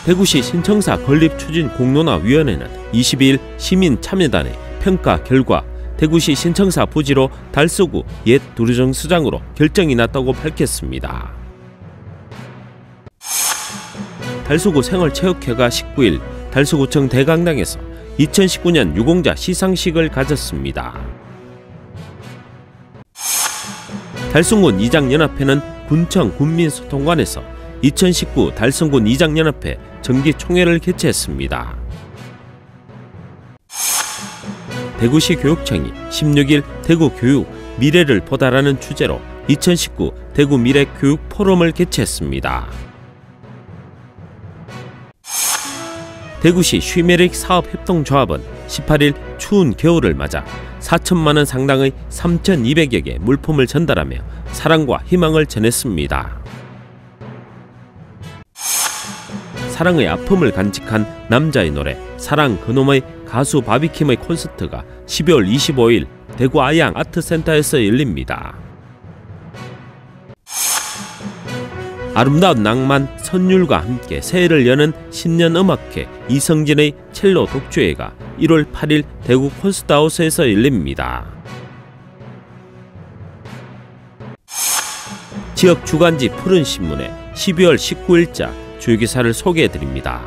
대구시 신청사 건립추진공론화위원회는 22일 시민참여단의 평가 결과 대구시 신청사 부지로 달서구 옛 두류정수장으로 결정이 났다고 밝혔습니다. 달서구 생활체육회가 19일 달서구청 대강당에서 2019년 유공자 시상식을 가졌습니다. 달성군 이장연합회는 군청 군민소통관에서 2019 달성군 이장연합회 정기총회를 개최했습니다. 대구시 교육청이 16일 대구 교육 미래를 보다라는 주제로 2019 대구 미래 교육 포럼을 개최했습니다. 대구시 쉬메릭 사업협동조합은 18일 추운 겨울을 맞아 4천만 원 상당의 3,200여 개 물품을 전달하며 사랑과 희망을 전했습니다. 사랑의 아픔을 간직한 남자의 노래 사랑 그놈의 가수 바비킴의 콘서트가 12월 25일 대구 아양 아트센터에서 열립니다. 아름다운 낭만 선율과 함께 새해를 여는 신년음악회 이성진의 첼로 독주회가 1월 8일 대구 콘서트하우스에서 열립니다. 지역 주간지 푸른신문에 12월 19일자 주요기사를 소개해드립니다.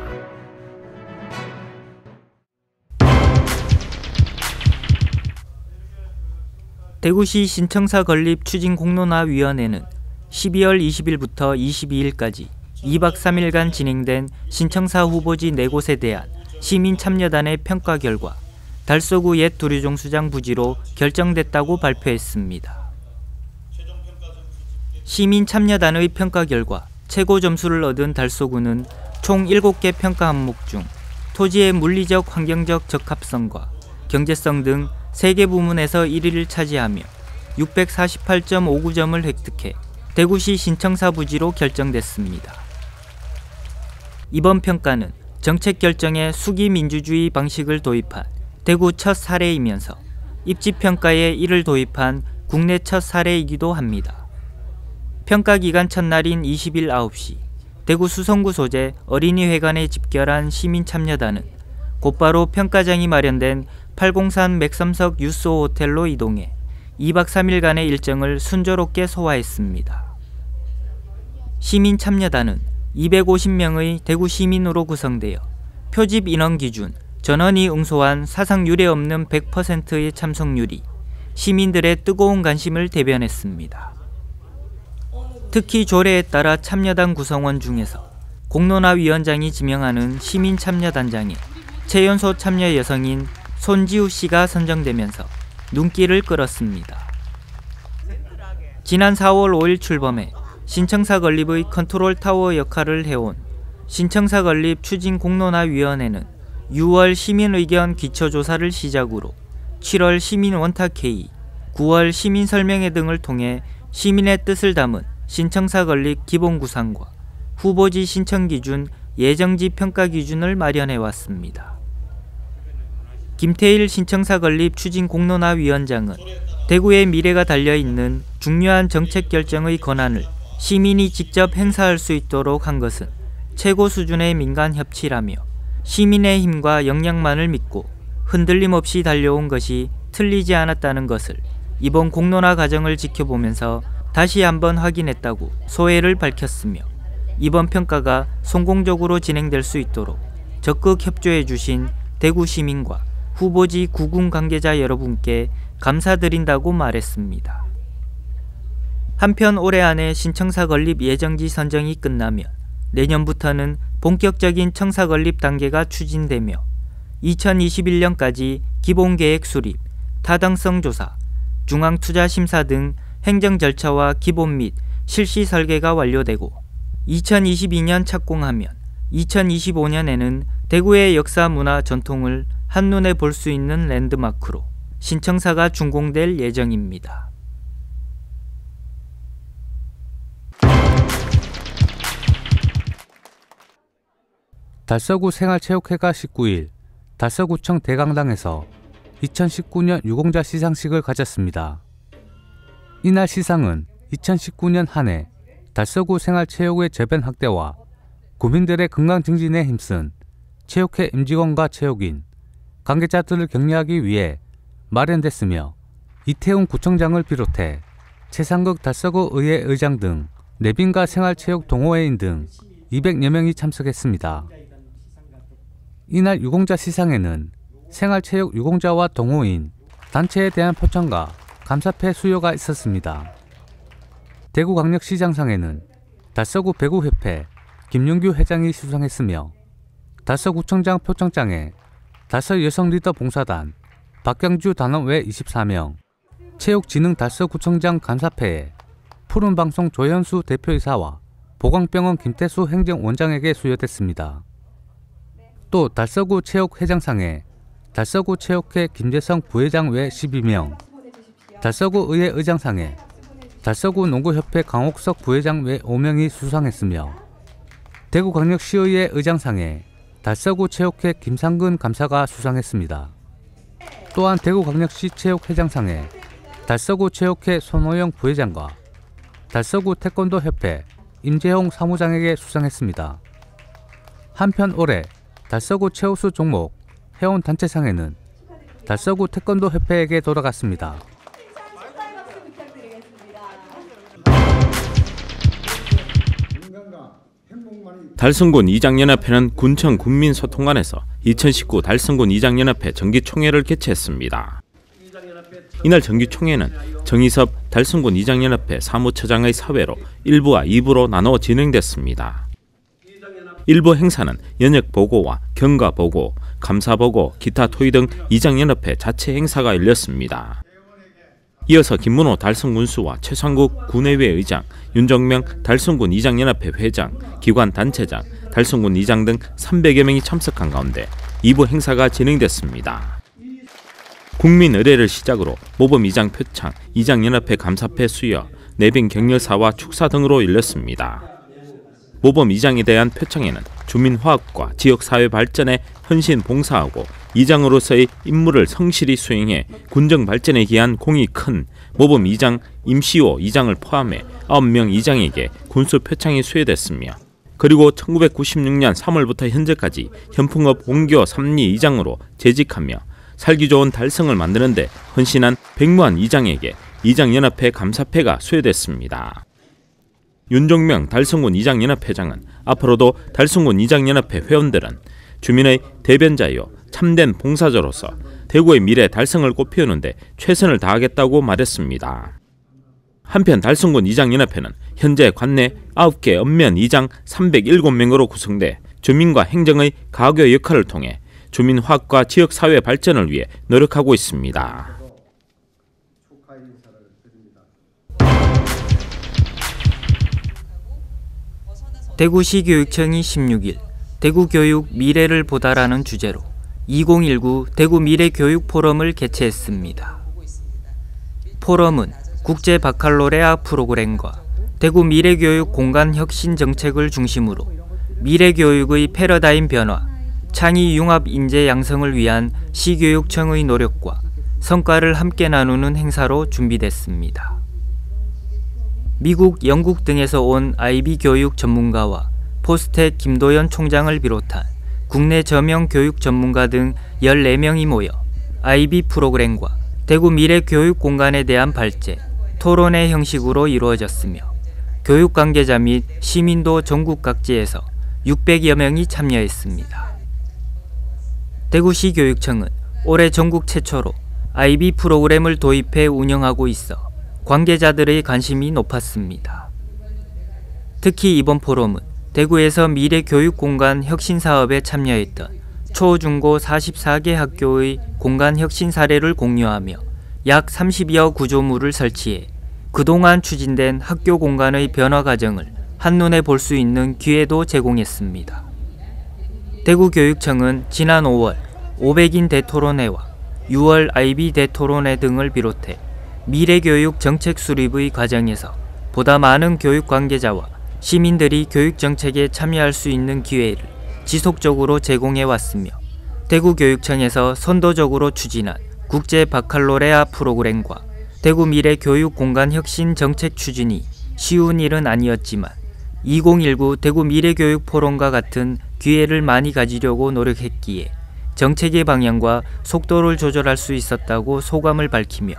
대구시 신청사 건립 추진공론화위원회는 12월 20일부터 22일까지 2박 3일간 진행된 신청사 후보지 4곳에 대한 시민참여단의 평가 결과 달서구 옛 두류정수장 부지로 결정됐다고 발표했습니다. 시민참여단의 평가 결과 최고 점수를 얻은 달서구는 총 7개 평가 항목 중 토지의 물리적 환경적 적합성과 경제성 등 3개 부문에서 1위를 차지하며 648.59점을 획득해 대구시 신청사 부지로 결정됐습니다. 이번 평가는 정책 결정에 수기 민주주의 방식을 도입한 대구 첫 사례이면서 입지평가에 이를 도입한 국내 첫 사례이기도 합니다. 평가 기간 첫날인 20일 9시 대구 수성구 소재 어린이회관에 집결한 시민참여단은 곧바로 평가장이 마련된 803 맥섬석 유소 호텔로 이동해 2박 3일간의 일정을 순조롭게 소화했습니다. 시민참여단은 250명의 대구 시민으로 구성되어 표집 인원 기준 전원이 응소한 사상 유례 없는 100%의 참석률이 시민들의 뜨거운 관심을 대변했습니다. 특히 조례에 따라 참여단 구성원 중에서 공론화위원장이 지명하는 시민참여단장에 최연소 참여 여성인 손지우 씨가 선정되면서 눈길을 끌었습니다. 지난 4월 5일 출범해 신청사 건립의 컨트롤 타워 역할을 해온 신청사 건립 추진공론화위원회는 6월 시민의견 기초조사를 시작으로 7월 시민원탁회의, 9월 시민설명회 등을 통해 시민의 뜻을 담은 신청사 건립 기본구상과 후보지 신청기준, 예정지 평가기준을 마련해왔습니다. 김태일 신청사 건립 추진공론화위원장은 대구의 미래가 달려있는 중요한 정책 결정의 권한을 시민이 직접 행사할 수 있도록 한 것은 최고 수준의 민간 협치라며 시민의 힘과 역량만을 믿고 흔들림 없이 달려온 것이 틀리지 않았다는 것을 이번 공론화 과정을 지켜보면서 다시 한번 확인했다고 소회를 밝혔으며 이번 평가가 성공적으로 진행될 수 있도록 적극 협조해 주신 대구 시민과 후보지 구군 관계자 여러분께 감사드린다고 말했습니다. 한편 올해 안에 신청사 건립 예정지 선정이 끝나면 내년부터는 본격적인 청사 건립 단계가 추진되며 2021년까지 기본계획 수립, 타당성 조사, 중앙투자심사 등 행정 절차와 기본 및 실시 설계가 완료되고 2022년 착공하면 2025년에는 대구의 역사 문화 전통을 한눈에 볼 수 있는 랜드마크로 신청사가 준공될 예정입니다. 달서구 생활체육회가 19일 달서구청 대강당에서 2019년 유공자 시상식을 가졌습니다. 이날 시상은 2019년 한 해 달서구 생활체육의 저변 확대와 구민들의 건강 증진에 힘쓴 체육회 임직원과 체육인, 관계자들을 격려하기 위해 마련됐으며 이태훈 구청장을 비롯해 최상극 달서구 의회 의장 등 내빈과 생활체육 동호회인 등 200여 명이 참석했습니다. 이날 유공자 시상에는 생활체육 유공자와 동호인, 단체에 대한 표창과 감사패 수여가 있었습니다. 대구광역시장상에는 달서구 배구협회 김윤규 회장이 수상했으며 달서구청장 표창장에 달서 여성리더 봉사단 박경주 단원외 24명, 체육진흥 달서구청장 감사패에 푸른방송 조현수 대표이사와 보건병원 김태수 행정원장에게 수여됐습니다. 또 달서구 체육회장상에 달서구 체육회 김재성 부회장 외 12명, 달서구 의회 의장상에 달서구 농구협회 강옥석 부회장 외 5명이 수상했으며 대구광역시의회 의장상에 달서구 체육회 김상근 감사가 수상했습니다. 또한 대구광역시 체육회장상에 달서구 체육회 손호영 부회장과 달서구 태권도협회 임재홍 사무장에게 수상했습니다. 한편 올해 달서구 최우수 종목 회원단체상에는 달서구 태권도협회에게 돌아갔습니다. 달성군 이장연합회는 군청 군민소통관에서 2019 달성군 이장연합회 정기총회를 개최했습니다. 이날 정기총회는 정희섭 달성군 이장연합회 사무처장의 사회로 1부와 2부로 나눠 진행됐습니다. 1부 행사는 연역보고와 경과보고, 감사보고, 기타 토의 등 이장연합회 자체 행사가 열렸습니다. 이어서 김문호 달성군수와 최상국 군의회 의장, 윤정명 달성군 이장연합회 회장, 기관 단체장, 달성군 이장 등 300여 명이 참석한 가운데 2부 행사가 진행됐습니다. 국민 의례를 시작으로 모범 이장 표창, 이장연합회 감사패 수여, 내빈 격려사와 축사 등으로 열렸습니다. 모범 이장에 대한 표창에는 주민화합과 지역사회 발전에 헌신 봉사하고 이장으로서의 임무를 성실히 수행해 군정 발전에 기한 공이 큰 모범 이장 임시호 이장을 포함해 9명 이장에게 군수 표창이 수여됐으며, 그리고 1996년 3월부터 현재까지 현풍업 원교 3리 이장으로 재직하며 살기 좋은 달성을 만드는 데 헌신한 백무한 이장에게 이장연합회 감사패가 수여됐습니다. 윤종명 달성군 이장연합회장은 앞으로도 달성군 이장연합회 회원들은 주민의 대변자요 참된 봉사자로서 대구의 미래 달성을 꽃피우는데 최선을 다하겠다고 말했습니다. 한편 달성군 이장연합회는 현재 관내 9개 읍면 이장 307명으로 구성돼 주민과 행정의 가교 역할을 통해 주민 화합과 지역사회 발전을 위해 노력하고 있습니다. 대구시 교육청이 16일 대구교육 미래를 보다라는 주제로 2019 대구 미래 교육 포럼을 개최했습니다. 포럼은 국제 바칼로레아 프로그램과 대구 미래교육 공간 혁신 정책을 중심으로 미래교육의 패러다임 변화, 창의 융합 인재 양성을 위한 시교육청의 노력과 성과를 함께 나누는 행사로 준비됐습니다. 미국, 영국 등에서 온 IB 교육 전문가와 포스텍 김도연 총장을 비롯한 국내 저명 교육 전문가 등 14명이 모여 IB 프로그램과 대구 미래 교육 공간에 대한 발제, 토론회 형식으로 이루어졌으며 교육 관계자 및 시민도 전국 각지에서 600여 명이 참여했습니다. 대구시 교육청은 올해 전국 최초로 IB 프로그램을 도입해 운영하고 있어 관계자들의 관심이 높았습니다. 특히 이번 포럼은 대구에서 미래 교육 공간 혁신 사업에 참여했던 초, 중고 44개 학교의 공간 혁신 사례를 공유하며 약 30여 구조물을 설치해 그동안 추진된 학교 공간의 변화 과정을 한눈에 볼 수 있는 기회도 제공했습니다. 대구교육청은 지난 5월 500인 대토론회와 6월 IB 대토론회 등을 비롯해 미래교육 정책 수립의 과정에서 보다 많은 교육 관계자와 시민들이 교육 정책에 참여할 수 있는 기회를 지속적으로 제공해 왔으며 대구교육청에서 선도적으로 추진한 국제 바칼로레아 프로그램과 대구 미래 교육 공간 혁신 정책 추진이 쉬운 일은 아니었지만 2019 대구 미래교육포럼과 같은 기회를 많이 가지려고 노력했기에 정책의 방향과 속도를 조절할 수 있었다고 소감을 밝히며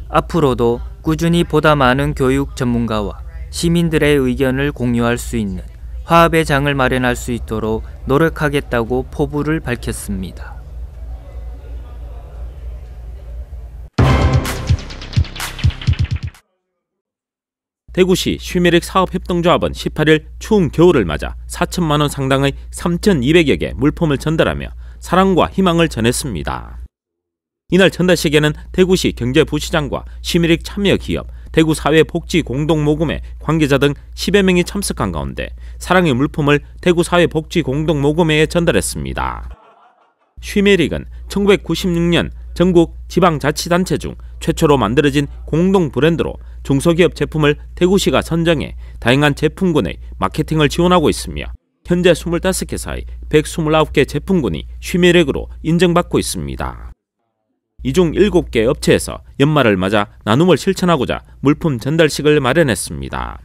앞으로도 꾸준히 보다 많은 교육 전문가와 시민들의 의견을 공유할 수 있는 화합의 장을 마련할 수 있도록 노력하겠다고 포부를 밝혔습니다. 대구시 쉬메릭 사업협동조합은 18일 추운 겨울을 맞아 4천만 원 상당의 3,200여 개 물품을 전달하며 사랑과 희망을 전했습니다. 이날 전달식에는 대구시 경제부시장과 쉬메릭 참여기업, 대구사회복지공동모금회 관계자 등 10여 명이 참석한 가운데 사랑의 물품을 대구사회복지공동모금회에 전달했습니다. 쉬메릭은 1996년 전국 지방자치단체 중 최초로 만들어진 공동 브랜드로 중소기업 제품을 대구시가 선정해 다양한 제품군의 마케팅을 지원하고 있으며 현재 25개사의 129개 제품군이 쉬메릭으로 인정받고 있습니다. 이 중 7개 업체에서 연말을 맞아 나눔을 실천하고자 물품 전달식을 마련했습니다.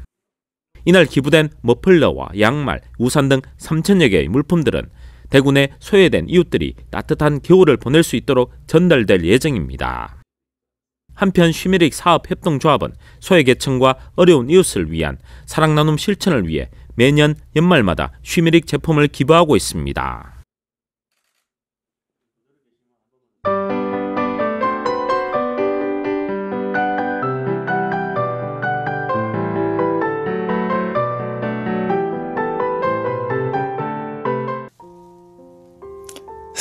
이날 기부된 머플러와 양말, 우산 등 3,000여 개의 물품들은 대구 내 소외된 이웃들이 따뜻한 겨울을 보낼 수 있도록 전달될 예정입니다. 한편 쉬메릭 사업협동조합은 소외계층과 어려운 이웃을 위한 사랑나눔 실천을 위해 매년 연말마다 쉬메릭 제품을 기부하고 있습니다.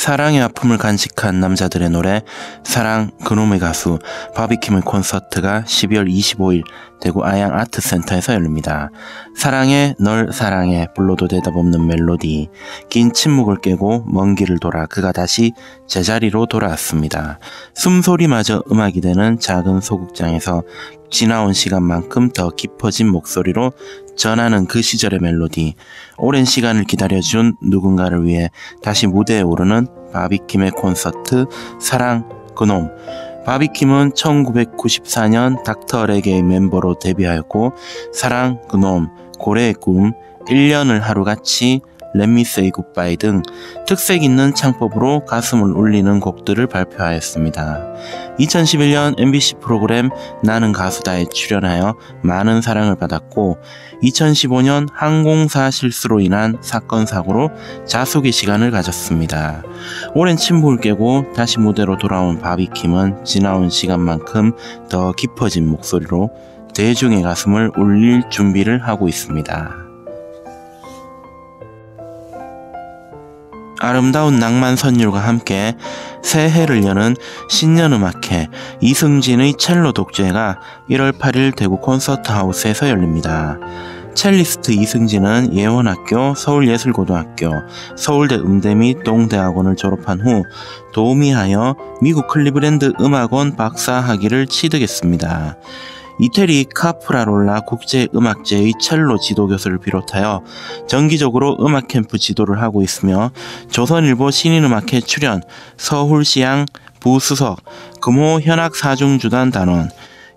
사랑의 아픔을 간직한 남자들의 노래 사랑 그놈의 가수 바비킴의 콘서트가 12월 25일 대구 아양 아트센터에서 열립니다. 사랑해 널 사랑해 불러도 대답 없는 멜로디 긴 침묵을 깨고 먼 길을 돌아 그가 다시 제자리로 돌아왔습니다. 숨소리마저 음악이 되는 작은 소극장에서 지나온 시간만큼 더 깊어진 목소리로 전하는 그 시절의 멜로디 오랜 시간을 기다려준 누군가를 위해 다시 무대에 오르는 바비킴의 콘서트 사랑 그놈 바비킴은 1994년 닥터 레게의 멤버로 데뷔하였고 사랑 그놈 고래의 꿈 1년을 하루같이 Let Me Say Goodbye 등 특색 있는 창법으로 가슴을 울리는 곡들을 발표하였습니다. 2011년 MBC 프로그램 나는 가수다에 출연하여 많은 사랑을 받았고 2015년 항공사 실수로 인한 사건 사고로 자숙의 시간을 가졌습니다. 오랜 침묵을 깨고 다시 무대로 돌아온 바비킴은 지나온 시간만큼 더 깊어진 목소리로 대중의 가슴을 울릴 준비를 하고 있습니다. 아름다운 낭만 선율과 함께 새해를 여는 신년음악회 이승진의 첼로 독재가 1월 8일 대구 콘서트하우스에서 열립니다. 첼리스트 이승진은 예원학교, 서울예술고등학교, 서울대 음대 및 동대학원을 졸업한 후 도우미하여 미국 클리브랜드 음악원 박사학위를 취득했습니다. 이태리 카프라롤라 국제음악제의 첼로 지도교수를 비롯하여 정기적으로 음악 캠프 지도를 하고 있으며 조선일보 신인음악회 출연, 서울시향 부수석, 금호 현악사중주단 단원,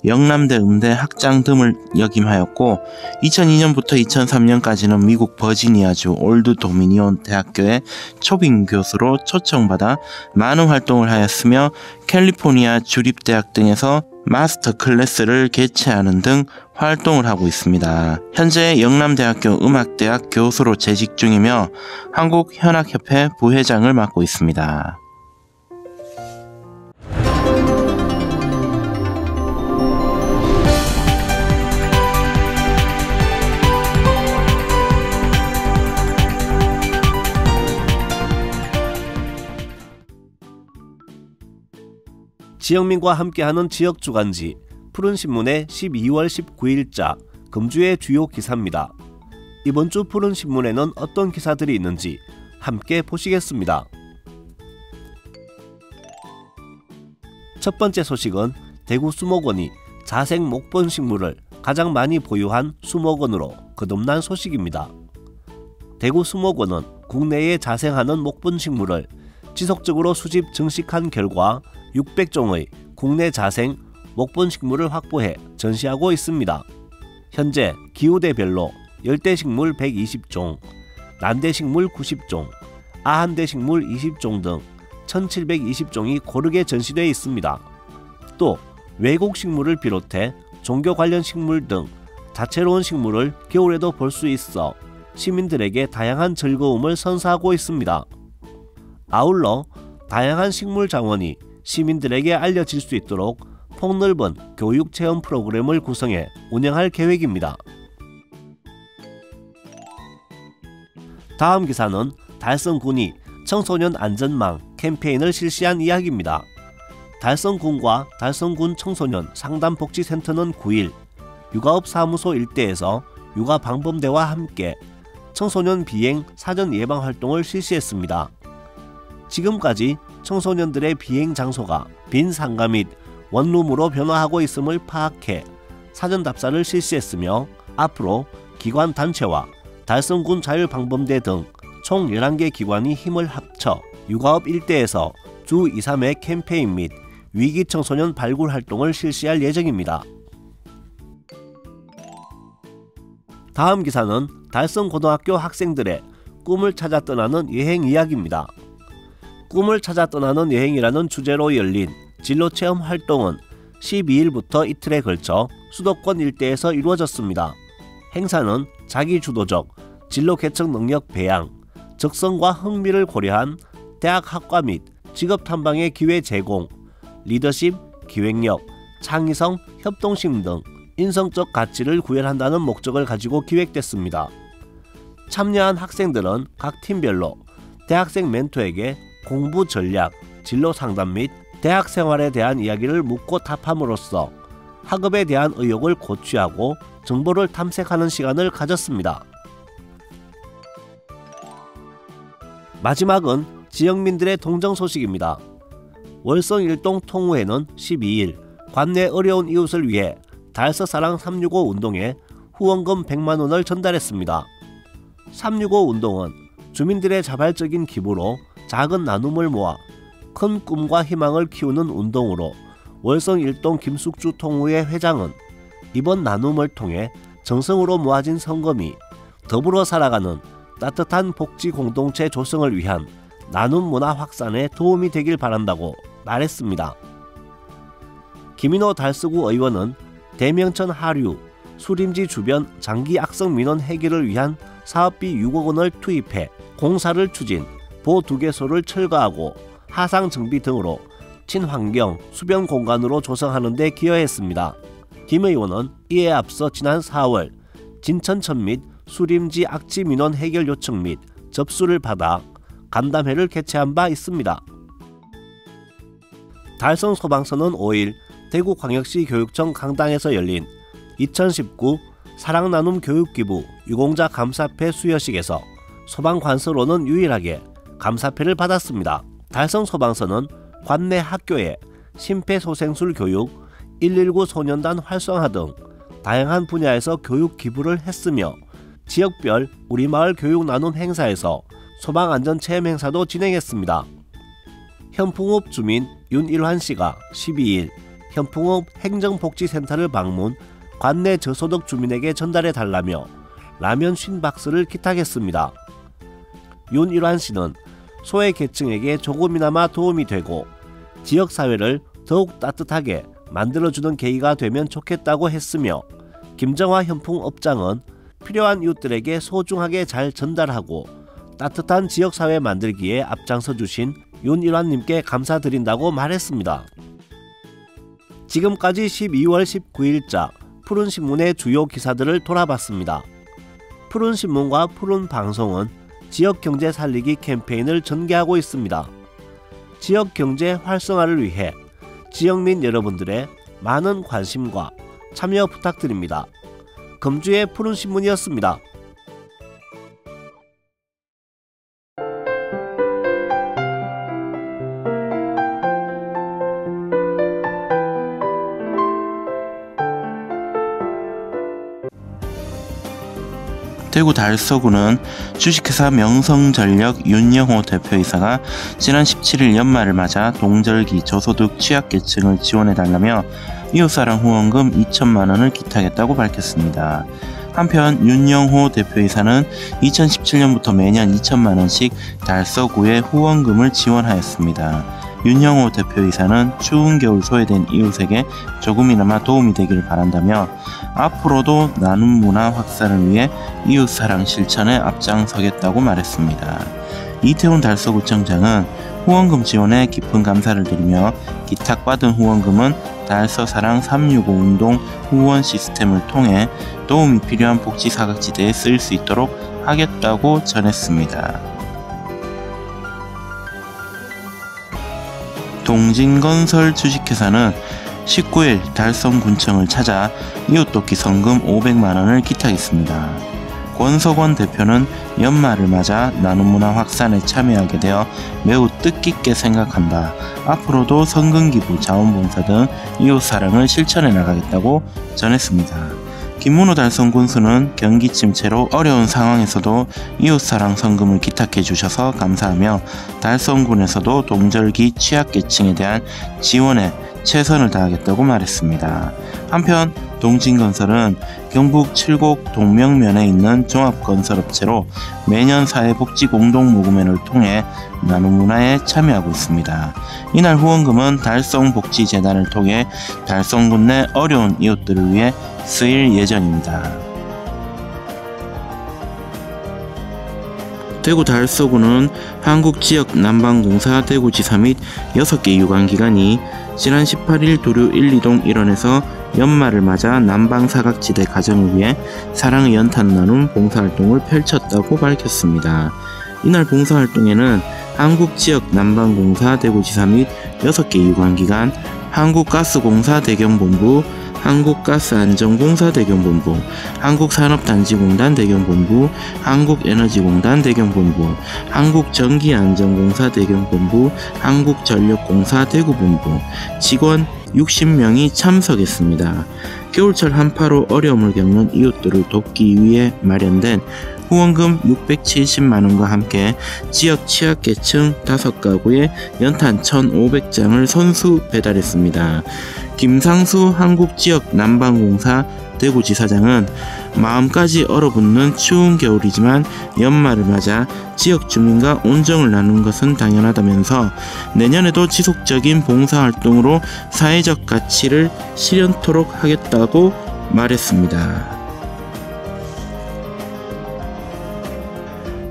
영남대 음대 학장 등을 역임하였고 2002년부터 2003년까지는 미국 버지니아주 올드 도미니온 대학교의 초빙 교수로 초청받아 많은 활동을 하였으며 캘리포니아 주립대학 등에서 마스터 클래스를 개최하는 등 활동을 하고 있습니다. 현재 영남대학교 음악대학 교수로 재직 중이며 한국현악협회 부회장을 맡고 있습니다. 지영민과 함께하는 지역주간지 푸른신문의 12월 19일자 금주의 주요 기사입니다. 이번 주 푸른신문에는 어떤 기사들이 있는지 함께 보시겠습니다. 첫 번째 소식은 대구 수목원이 자생 목본식물을 가장 많이 보유한 수목원으로 거듭난 소식입니다. 대구 수목원은 국내에 자생하는 목본식물을 지속적으로 수집 증식한 결과 600종의 국내 자생 목본식물을 확보해 전시하고 있습니다. 현재 기후대별로 열대식물 120종, 난대식물 90종, 아한대식물 20종 등 1720종이 고르게 전시되어 있습니다. 또 외국 식물을 비롯해 종교 관련 식물 등 다채로운 식물을 겨울에도 볼 수 있어 시민들에게 다양한 즐거움을 선사하고 있습니다. 아울러 다양한 식물 자원이 시민들에게 알려질 수 있도록 폭넓은 교육 체험 프로그램을 구성해 운영할 계획입니다. 다음 기사는 달성군이 청소년 안전망 캠페인을 실시한 이야기입니다. 달성군과 달성군 청소년 상담복지센터는 9일 육아업 사무소 일대에서 육아 방범대와 함께 청소년 비행 사전 예방 활동을 실시했습니다. 지금까지 청소년들의 비행 장소가 빈 상가 및 원룸으로 변화하고 있음을 파악해 사전 답사를 실시했으며 앞으로 기관 단체와 달성군 자율방범대 등 총 11개 기관이 힘을 합쳐 육아업 일대에서 주 2, 3회 캠페인 및 위기 청소년 발굴 활동을 실시할 예정입니다. 다음 기사는 달성고등학교 학생들의 꿈을 찾아 떠나는 여행 이야기입니다. 꿈을 찾아 떠나는 여행이라는 주제로 열린 진로체험 활동은 12일부터 이틀에 걸쳐 수도권 일대에서 이루어졌습니다. 행사는 자기주도적 진로 개척 능력 배양, 적성과 흥미를 고려한 대학 학과 및 직업 탐방의 기회 제공, 리더십, 기획력, 창의성, 협동심 등 인성적 가치를 구현한다는 목적을 가지고 기획됐습니다. 참여한 학생들은 각 팀별로 대학생 멘토에게 공부 전략, 진로 상담 및 대학 생활에 대한 이야기를 묻고 답함으로써 학업에 대한 의욕을 고취하고 정보를 탐색하는 시간을 가졌습니다. 마지막은 지역민들의 동정 소식입니다. 월성 일동 통우회는 12일 관내 어려운 이웃을 위해 달서사랑 365 운동에 후원금 100만 원을 전달했습니다. 365 운동은 주민들의 자발적인 기부로 작은 나눔을 모아 큰 꿈과 희망을 키우는 운동으로 월성 일동 김숙주 통우회 회장은 이번 나눔을 통해 정성으로 모아진 성금이 더불어 살아가는 따뜻한 복지 공동체 조성을 위한 나눔 문화 확산에 도움이 되길 바란다고 말했습니다. 김인호 달서구 의원은 대명천 하류, 수림지 주변 장기 악성 민원 해결을 위한 사업비 6억 원을 투입해 공사를 추진, 보 2개소를 철거하고 하상 정비 등으로 친환경 수변 공간으로 조성하는 데 기여했습니다. 김 의원은 이에 앞서 지난 4월 진천천 및 수림지 악취 민원 해결 요청 및 접수를 받아 간담회를 개최한 바 있습니다. 달성 소방서는 5일 대구광역시 교육청 강당에서 열린 2019 사랑나눔 교육기부 유공자 감사패 수여식에서 소방관서로는 유일하게 감사패를 받았습니다. 달성 소방서는 관내 학교에 심폐소생술 교육, 119 소년단 활성화 등 다양한 분야에서 교육 기부를 했으며 지역별 우리마을 교육 나눔 행사에서 소방안전 체험 행사도 진행했습니다. 현풍읍 주민 윤일환 씨가 12일 현풍읍 행정복지센터를 방문 관내 저소득 주민에게 전달해 달라며 라면 50박스를 기탁했습니다. 윤일환 씨는 소외계층에게 조금이나마 도움이 되고 지역사회를 더욱 따뜻하게 만들어주는 계기가 되면 좋겠다고 했으며 김정화 현풍업장은 필요한 이웃들에게 소중하게 잘 전달하고 따뜻한 지역사회 만들기에 앞장서 주신 윤일환님께 감사드린다고 말했습니다. 지금까지 12월 19일자 푸른신문의 주요 기사들을 돌아봤습니다. 푸른신문과 푸른방송은 지역경제 살리기 캠페인을 전개하고 있습니다. 지역경제 활성화를 위해 지역민 여러분들의 많은 관심과 참여 부탁드립니다. 금주의 푸른신문이었습니다. 대구 달서구는 주식회사 명성전력 윤영호 대표이사가 지난 17일 연말을 맞아 동절기 저소득 취약계층을 지원해달라며 이웃사랑 후원금 2천만 원을 기탁했다고 밝혔습니다. 한편 윤영호 대표이사는 2017년부터 매년 2천만 원씩 달서구에 후원금을 지원하였습니다. 윤영호 대표이사는 추운 겨울 소외된 이웃에게 조금이나마 도움이 되기를 바란다며 앞으로도 나눔 문화 확산을 위해 이웃사랑 실천에 앞장서겠다고 말했습니다. 이태훈 달서구청장은 후원금 지원에 깊은 감사를 드리며 기탁받은 후원금은 달서사랑 365 운동 후원 시스템을 통해 도움이 필요한 복지사각지대에 쓰일 수 있도록 하겠다고 전했습니다. 동진건설 주식회사는 19일 달성군청을 찾아 이웃돕기 성금 500만원을 기탁했습니다. 권석원 대표는 연말을 맞아 나눔문화 확산에 참여하게 되어 매우 뜻깊게 생각한다. 앞으로도 성금기부, 자원봉사 등 이웃사랑을 실천해 나가겠다고 전했습니다. 김문호 달성군수는 경기 침체로 어려운 상황에서도 이웃사랑 성금을 기탁해 주셔서 감사하며 달성군에서도 동절기 취약계층에 대한 지원에 최선을 다하겠다고 말했습니다. 한편 동진건설은 경북 칠곡 동명면에 있는 종합건설업체로 매년 사회복지공동모금회를 통해 나눔문화에 참여하고 있습니다. 이날 후원금은 달성복지재단을 통해 달성군 내 어려운 이웃들을 위해 쓰일 예정입니다. 대구 달서구는 한국지역난방공사 대구지사 및 6개 유관기관이 지난 18일 도류 1, 2동 일원에서 연말을 맞아 난방사각지대 가정을 위해 사랑의 연탄 나눔 봉사활동을 펼쳤다고 밝혔습니다. 이날 봉사활동에는 한국지역난방공사 대구지사 및 6개 유관기관, 한국가스공사 대경본부, 한국가스안전공사 대경본부, 한국산업단지공단 대경본부, 한국에너지공단 대경본부, 한국전기안전공사 대경본부, 한국전력공사 대구본부 직원 60명이 참석했습니다. 겨울철 한파로 어려움을 겪는 이웃들을 돕기 위해 마련된 후원금 670만원과 함께 지역 취약계층 5가구에 연탄 1,500장을 선수 배달했습니다. 김상수 한국지역난방공사 대구지사장은 마음까지 얼어붙는 추운 겨울이지만 연말을 맞아 지역 주민과 온정을 나누는 것은 당연하다면서 내년에도 지속적인 봉사활동으로 사회적 가치를 실현토록 하겠다고 말했습니다.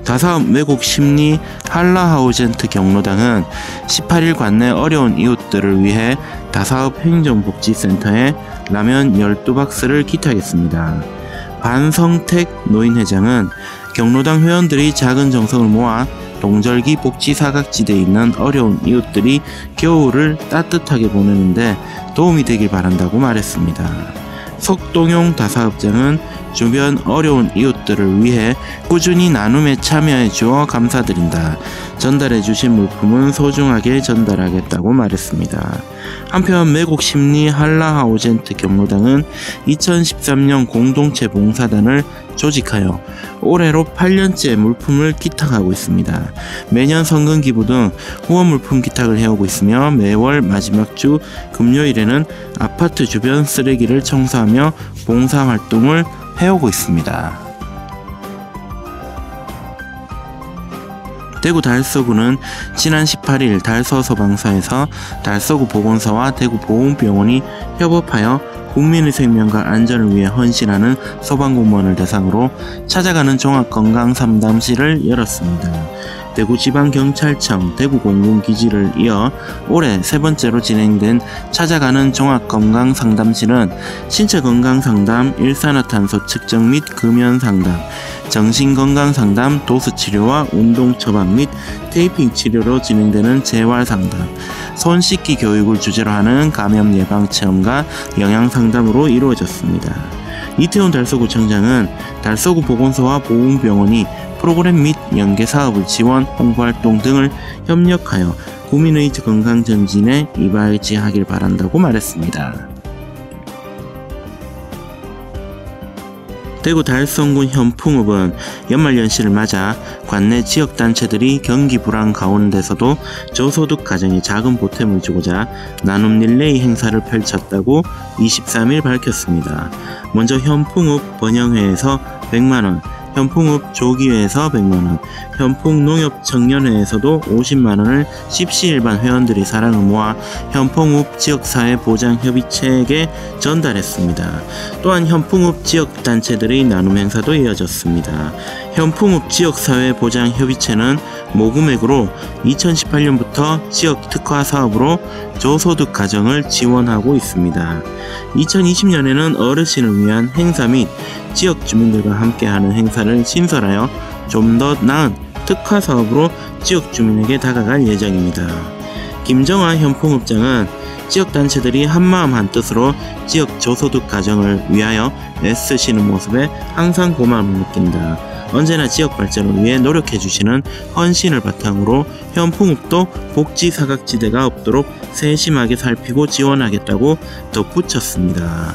다사업 외국 심리 한라하우젠트 경로당은 18일 관내 어려운 이웃들을 위해 다사업 행정복지센터에 라면 12박스를 기탁했습니다. 반성택 노인회장은 경로당 회원들이 작은 정성을 모아 동절기 복지사각지대에 있는 어려운 이웃들이 겨울을 따뜻하게 보내는데 도움이 되길 바란다고 말했습니다. 석동용 다사업장은 주변 어려운 이웃들을 위해 꾸준히 나눔에 참여해 주어 감사드린다. 전달해 주신 물품은 소중하게 전달하겠다고 말했습니다. 한편 매국 심리 한라하우젠트 경로당은 2013년 공동체 봉사단을 조직하여 올해로 8년째 물품을 기탁하고 있습니다. 매년 성금 기부 등 후원 물품 기탁을 해오고 있으며 매월 마지막 주 금요일에는 아파트 주변 쓰레기를 청소하며 봉사활동을 해오고 있습니다. 대구 달서구는 지난 18일 달서소방서에서 달서구 보건소와 대구 보훈병원이 협업하여 국민의 생명과 안전을 위해 헌신하는 소방공무원을 대상으로 찾아가는 종합건강상담실을 열었습니다. 대구지방경찰청 대구공군기지를 이어 올해 세 번째로 진행된 찾아가는 종합건강상담실은 신체건강상담, 일산화탄소 측정 및 금연상담, 정신건강상담, 도수치료와 운동처방 및 테이핑 치료로 진행되는 재활상담, 손 씻기 교육을 주제로 하는 감염 예방체험과 영양상담으로 이루어졌습니다. 이태훈 달서구청장은 달서구 보건소와 보훈병원이 프로그램 및 연계사업을 지원, 홍보활동 등을 협력하여 구민의 건강전진에 이바지하길 바란다고 말했습니다. 대구 달성군 현풍읍은 연말연시를 맞아 관내 지역단체들이 경기 불황 가운데서도 저소득 가정에 작은 보탬을 주고자 나눔 릴레이 행사를 펼쳤다고 23일 밝혔습니다. 먼저 현풍읍 번영회에서 100만원, 현풍읍 조기회에서 100만원, 현풍농협청년회에서도 50만원을 십시일반 회원들이 사랑을 모아 현풍읍 지역사회보장협의체에게 전달했습니다. 또한 현풍읍 지역단체들의 나눔 행사도 이어졌습니다. 현풍읍 지역사회보장협의체는 모금액으로 2018년부터 지역 특화 사업으로 저소득 가정을 지원하고 있습니다. 2020년에는 어르신을 위한 행사 및 지역 주민들과 함께하는 행사를 신설하여 좀 더 나은 특화 사업으로 지역 주민에게 다가갈 예정입니다. 김정아 현풍읍장은 지역단체들이 한마음 한뜻으로 지역 저소득 가정을 위하여 애쓰시는 모습에 항상 고마움을 느낀다. 언제나 지역 발전을 위해 노력해주시는 헌신을 바탕으로 현풍읍도 복지 사각지대가 없도록 세심하게 살피고 지원하겠다고 덧붙였습니다.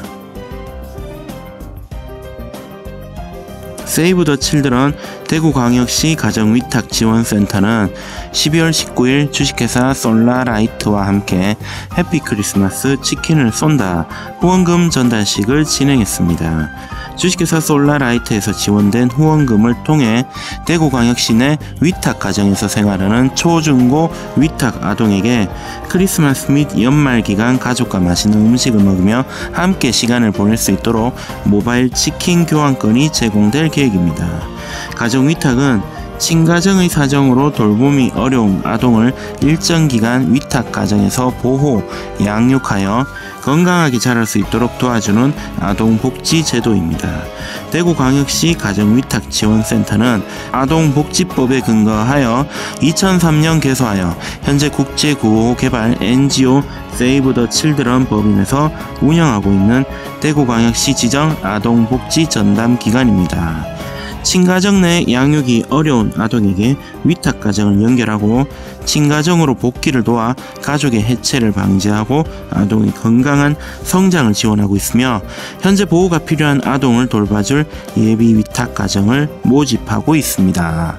세이브 더 칠드런 대구광역시 가정위탁지원센터는 12월 19일 주식회사 솔라라이트와 함께 해피 크리스마스 치킨을 쏜다 후원금 전달식을 진행했습니다. 주식회사 솔라라이트에서 지원된 후원금을 통해 대구광역시 내 위탁가정에서 생활하는 초중고 위탁 아동에게 크리스마스 및 연말기간 가족과 맛있는 음식을 먹으며 함께 시간을 보낼 수 있도록 모바일 치킨 교환권이 제공될 계획입니다. 가정위탁은 친가정의 사정으로 돌봄이 어려운 아동을 일정 기간 위탁가정에서 보호, 양육하여 건강하게 자랄 수 있도록 도와주는 아동복지제도입니다. 대구광역시 가정위탁지원센터는 아동복지법에 근거하여 2003년 개소하여 현재 국제구호 개발 NGO 세이브 더 칠드런 법인에서 운영하고 있는 대구광역시 지정 아동복지 전담기관입니다. 친가정 내 양육이 어려운 아동에게 위탁가정을 연결하고 친가정으로 복귀를 도와 가족의 해체를 방지하고 아동의 건강한 성장을 지원하고 있으며 현재 보호가 필요한 아동을 돌봐줄 예비 위탁가정을 모집하고 있습니다.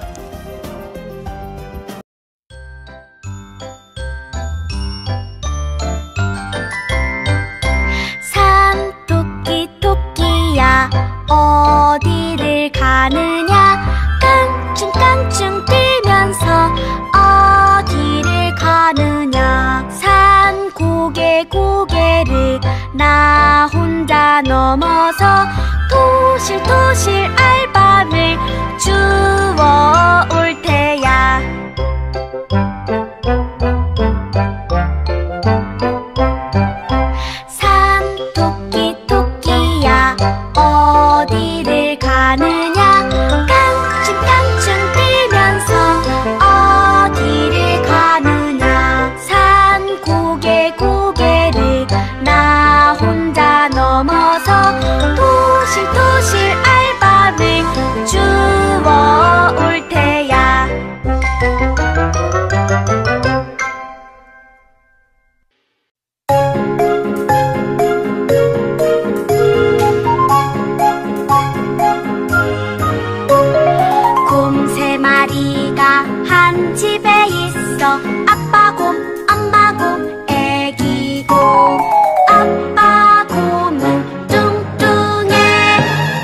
산토끼 토끼야 어디를 가느냐 깡충깡충 뛰면서 어디를 가느냐 산 고개를 나 혼자 넘어서 도실도실 알밤을 주워 올 테야 산토끼 토끼야 어디를 가느냐 깡충깡충 뛰면서 어디를 가느냐 산 고개를 나 혼자 넘어서 도실도실 알밤을 주워 올 테야 곰 세 마리가 한 집에 있어 아빠 곰, 엄마 곰, 애기 곰 아빠 곰은 뚱뚱해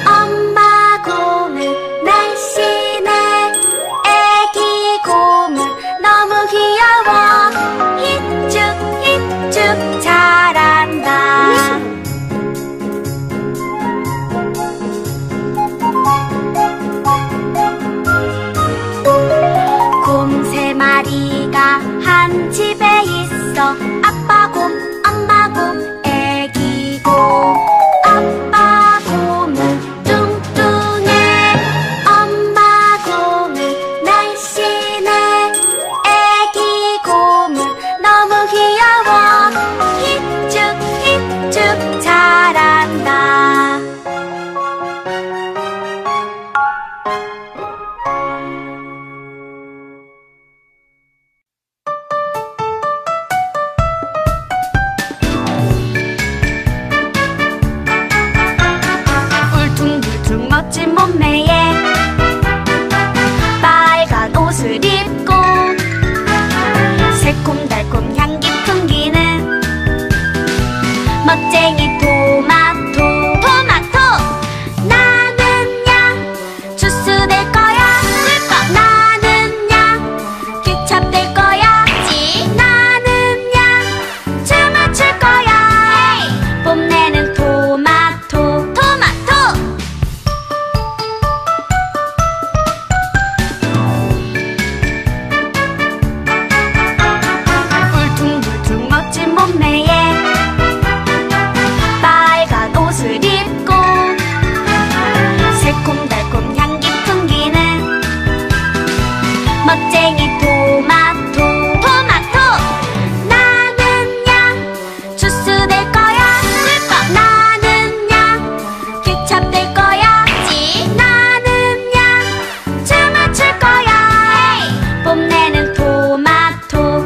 엄마 곰은 날씬해 애기 곰은 너무 귀여워 히쭉 잘한다 곰 세 마리가 한 집에 있어 아빠 곰, 엄마 곰, 애기 곰 아빠 곰은 뚱뚱해 엄마 곰은 날씬해 애기 곰은 너무 귀여워 히쭉 잘한다 멋진 몸매에 빨간 옷을 입고 새콤달콤 향기 풍기는 멋쟁이 토마토. 나는야 주스 낼 거야. 나는야 케찹 낼 거야. 나는야 춤을 출 거야. 뽐내는 토마토. 울퉁불퉁 멋진 몸매에 빨간 옷을 입고 새콤달콤 향기 풍기는 멋쟁이 토마토. 나는야 주스 낼 거야. 나는야 케찹 낼 거야. 나는야 춤을 출 거야. 뽐내는 토마토.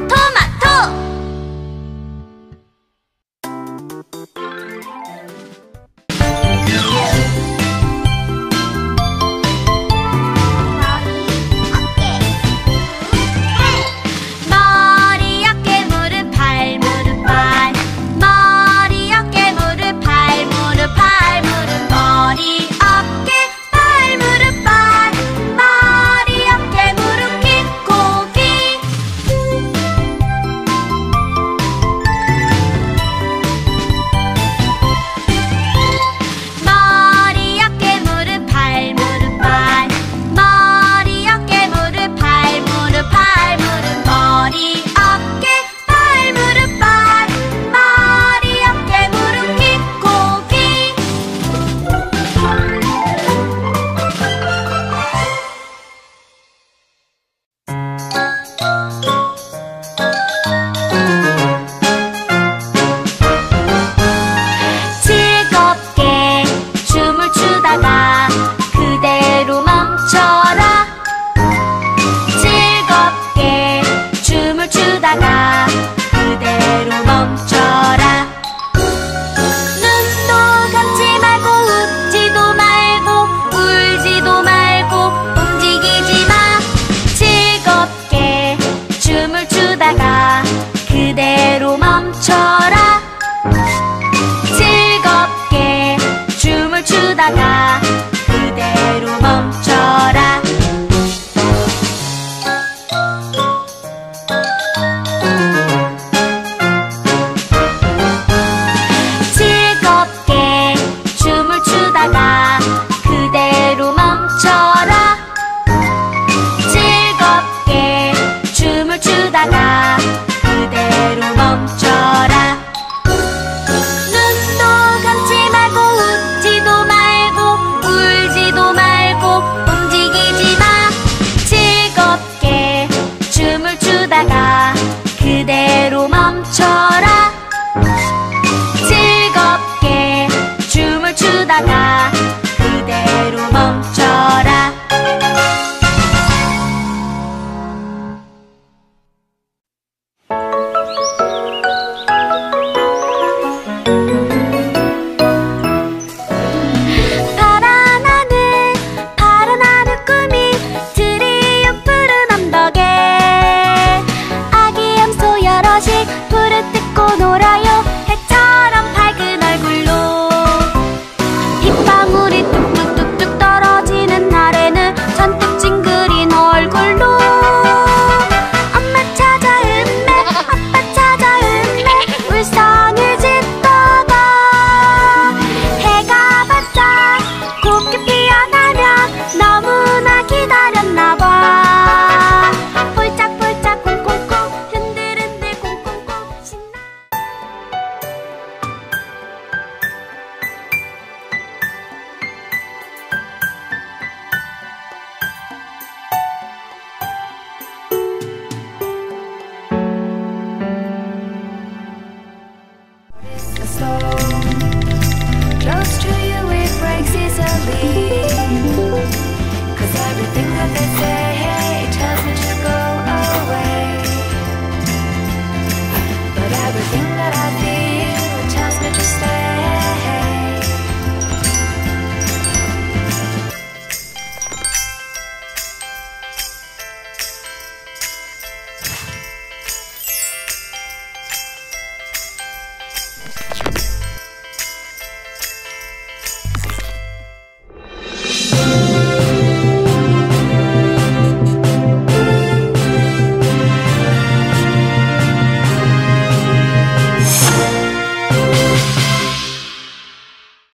머리, 어깨, 무릎, 발, 무릎, 발. 머리, 어깨, 무릎, 발, 무릎, 발, 무릎. 머리, 어깨, 발, 무릎, 발. 머리, 어깨, 무릎, 귀, 코, 귀. 머리, 어깨, 무릎, 발, 무릎, 발. 머리, 어깨, 무릎, 발, 무릎, 발, 무릎. 머리, 어깨, 발, 무릎, 발. 머리, 어깨, 무릎, 귀, 코, 귀. 즐겁게 춤을 추다가 그대로 멈춰라. 즐겁게 춤을 추다가 그대로 멈춰라. 눈도 감지 말고 웃지도 말고 울지도 말고 움직이지 마. 즐겁게 춤을 추다가 그대로 멈춰라. 즐겁게 춤을 추다가 그대로 멈춰라. 즐겁게 춤을 추다가 그대로 멈춰라. 즐겁게 춤을 추다가 그대로 멈춰라. 눈도 감지 말고 웃지도 말고 울지도 말고 움직이지 마. 즐겁게 춤을 추다가 그대로 멈춰라.